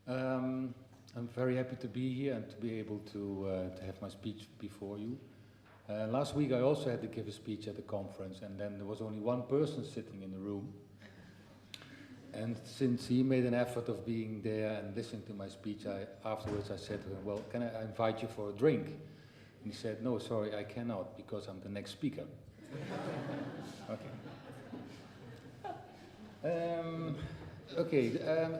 I'm very happy to be here and to be able to have my speech before you. Last week I also had to give a speech at the conference, and then there was only one person sitting in the room. And since he made an effort of being there and listening to my speech, afterwards I said to him, well, can I invite you for a drink? And he said, no, sorry, I cannot, because I'm the next speaker. Okay.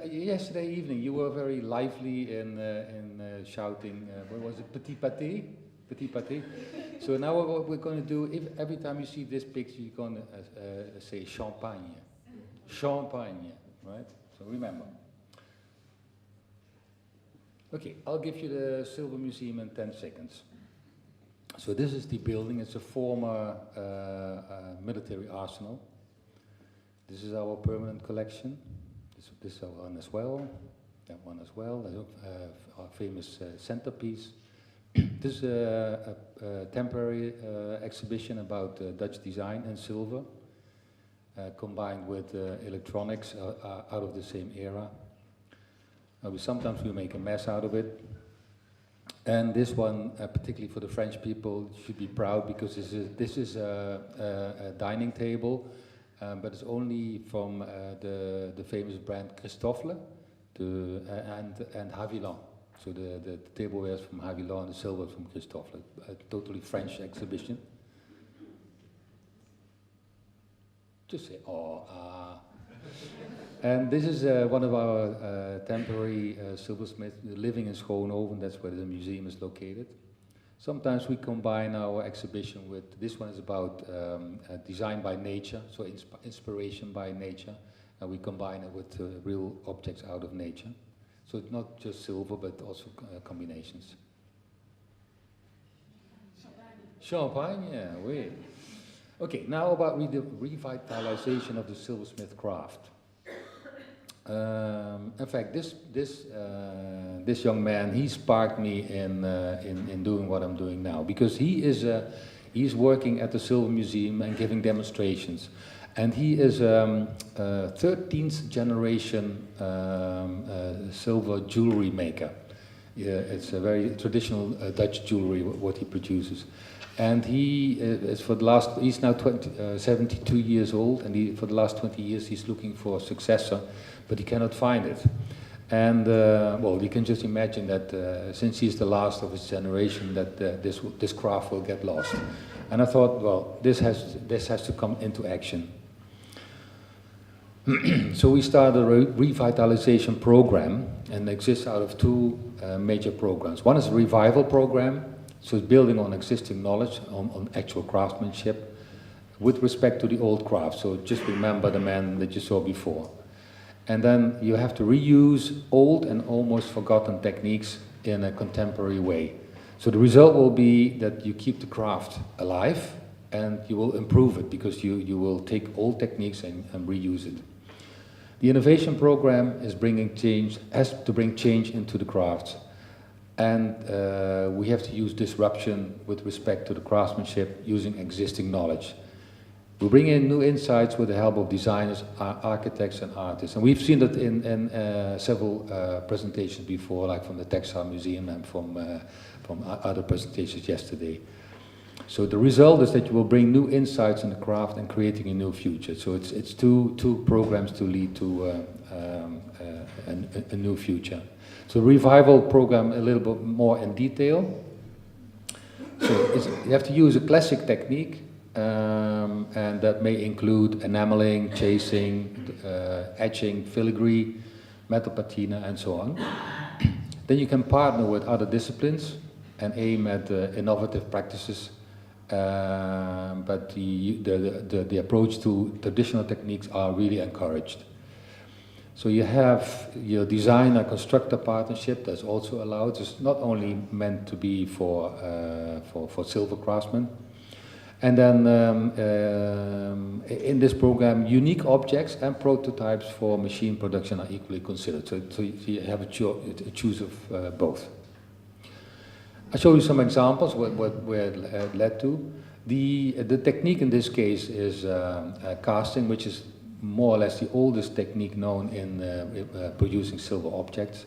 Yesterday evening you were very lively in shouting, what was it, petit pâté? Petit pâté. So now what we're going to do, every time you see this picture, you're going to say champagne. Champagne, right? So remember. Okay, I'll give you the Zilvermuseum in 10 seconds. So this is the building. It's a former military arsenal. This is our permanent collection. This one as well. That one as well. Our famous centerpiece. This is a temporary exhibition about Dutch design and silver, combined with electronics out of the same era. Sometimes we make a mess out of it. And this one, particularly for the French people, should be proud because this is a dining table, but it's only from the famous brand Christofle and Haviland. So the tableware is from Haviland and the silver is from Christofle. A totally French exhibition. Just say, oh, ah. And this is one of our temporary silversmiths living in Schoonhoven. That's where the museum is located. Sometimes we combine our exhibition with, this one is about design by nature, so inspiration by nature, and we combine it with real objects out of nature. So it's not just silver, but also combinations. Champagne, yeah, oui. Okay, now about the revitalization of the silversmith craft. In fact, this young man, he sparked me in doing what I'm doing now, because he's working at the Zilvermuseum and giving demonstrations, and he is 13th generation silver jewelry maker. Yeah, it's a very traditional Dutch jewelry what he produces. And he is he's now 72 years old, and for the last 20 years he's looking for a successor, but he cannot find it. And well, you can just imagine that since he's the last of his generation, that this craft will get lost. And I thought, well, this has to come into action. So we started a revitalization program, and it exists out of two major programs. One is a revival program. So it's building on existing knowledge, on actual craftsmanship, with respect to the old craft. So just remember the man that you saw before. And then you have to reuse old and almost forgotten techniques in a contemporary way. So the result will be that you keep the craft alive, and you will improve it, because you will take old techniques and reuse it. The innovation program has to bring change into the crafts. And we have to use disruption with respect to the craftsmanship using existing knowledge. We bring in new insights with the help of designers, architects and artists. And we've seen that in several presentations before, like from the Textile Museum and from other presentations yesterday. So the result is that you will bring new insights in the craft and creating a new future. So it's two programs to lead to a new future. So revival program a little bit more in detail. So you have to use a classic technique, and that may include enameling, chasing, etching, filigree, metal patina, and so on. Then you can partner with other disciplines and aim at innovative practices, but the approach to traditional techniques are really encouraged. So you have your designer-constructor partnership that's also allowed. It's not only meant to be for silver craftsmen. And then in this program, unique objects and prototypes for machine production are equally considered. So you have a choose of both. I'll show you some examples where it led to. The technique in this case is casting, which is more or less the oldest technique known in producing silver objects.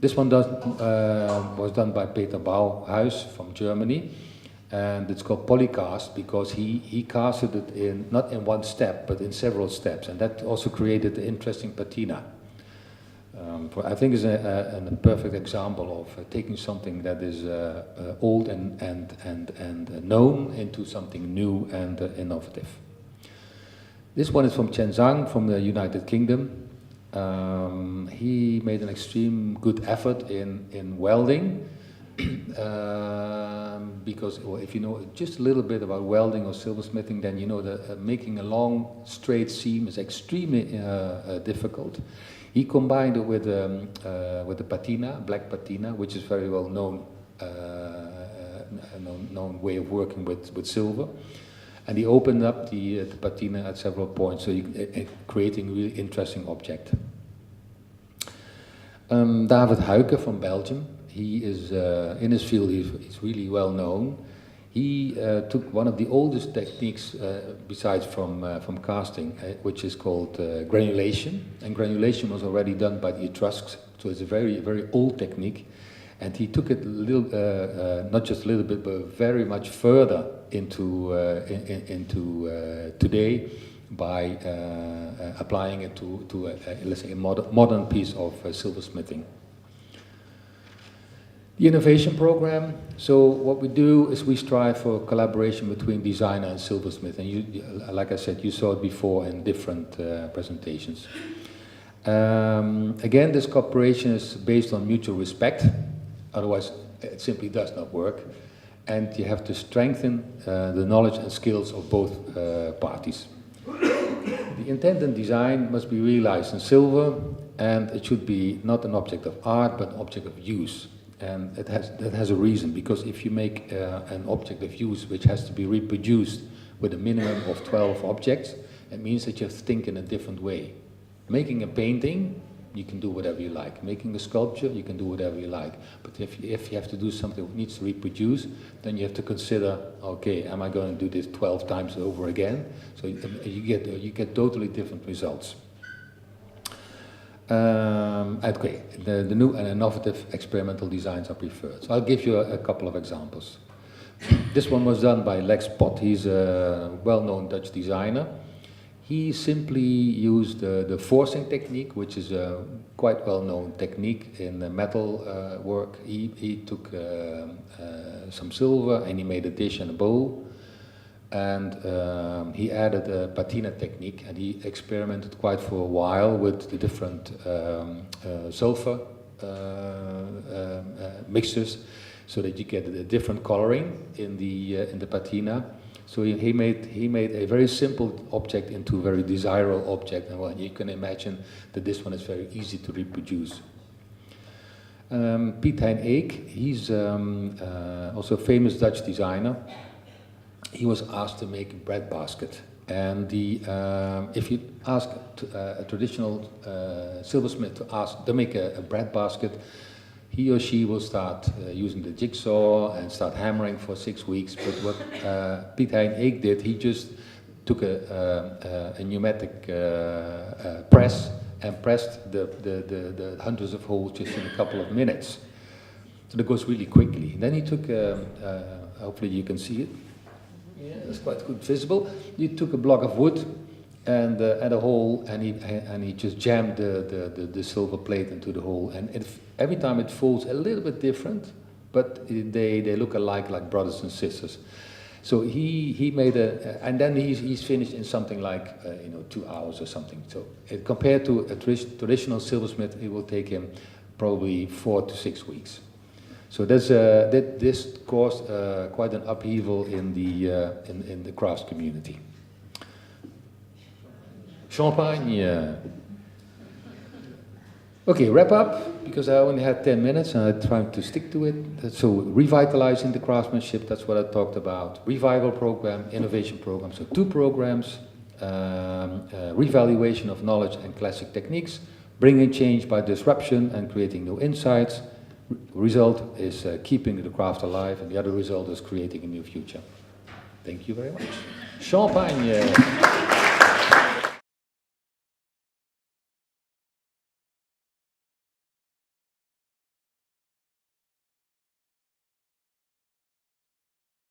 This one was done by Peter Bauhaus from Germany, and it's called polycast because he casted it in not in one step but in several steps, and that also created the interesting patina. I think is a perfect example of taking something that is old and known into something new and innovative. This one is from Chen Zhang from the United Kingdom. He made an extreme good effort in welding because if you know just a little bit about welding or silversmithing, then you know that making a long straight seam is extremely difficult. He combined it with the patina, black patina, which is very well known known way of working with silver. And he opened up the patina at several points, so creating a really interesting object. David Huyke from Belgium, he is in his field, he's really well known. He took one of the oldest techniques besides from casting, which is called granulation. And granulation was already done by the Etruscs, so it's a very, very old technique. And he took it a little, not just a little bit, but very much further into today by applying it to let's say a modern piece of silversmithing. The innovation program. So what we do is we strive for collaboration between designer and silversmith. And you, like I said, you saw it before in different presentations. Again, this cooperation is based on mutual respect. Otherwise, it simply does not work. And you have to strengthen the knowledge and skills of both parties. The intent and design must be realized in silver, and it should be not an object of art, but an object of use. And that has a reason, because if you make an object of use which has to be reproduced with a minimum of 12 objects, it means that you have to think in a different way. Making a painting, you can do whatever you like. Making a sculpture, you can do whatever you like. But if you have to do something that needs to reproduce, then you have to consider, okay, am I going to do this 12 times over again? So you get totally different results. Okay, the new and innovative experimental designs are preferred. So I'll give you a couple of examples. This one was done by Lex Pot. He's a well-known Dutch designer. He simply used the forcing technique, which is a quite well-known technique in the metal work. He took some silver and he made a dish and a bowl. And he added a patina technique, and he experimented quite for a while with the different sulfur mixtures, so that you get a different coloring in the patina. So he made a very simple object into a very desirable object, and well, you can imagine that this one is very easy to reproduce. Piet Hein Eek, he's also a famous Dutch designer. He was asked to make a bread basket, and if you ask a traditional silversmith to make a bread basket, he or she will start using the jigsaw and start hammering for 6 weeks. But what Piet Hein Eek did, he just took a pneumatic press and pressed the hundreds of holes just in a couple of minutes. So that goes really quickly. And then he took, hopefully you can see it. Yeah, it's quite good visible. He took a block of wood and a hole, and he just jammed the silver plate into the hole. And every time it falls a little bit different, but they look alike, like brothers and sisters. So he made and then he's finished in something like 2 hours or something. So compared to a traditional silversmith, it will take him probably 4 to 6 weeks. So this caused quite an upheaval in the crafts community. Champagne. Okay, wrap up, because I only had 10 minutes and I tried to stick to it. So revitalizing the craftsmanship, that's what I talked about. Revival program, innovation program. So 2 programs, revaluation of knowledge and classic techniques, bringing change by disruption and creating new insights. Result is keeping the craft alive, and the other result is creating a new future. Thank you very much. Champagne.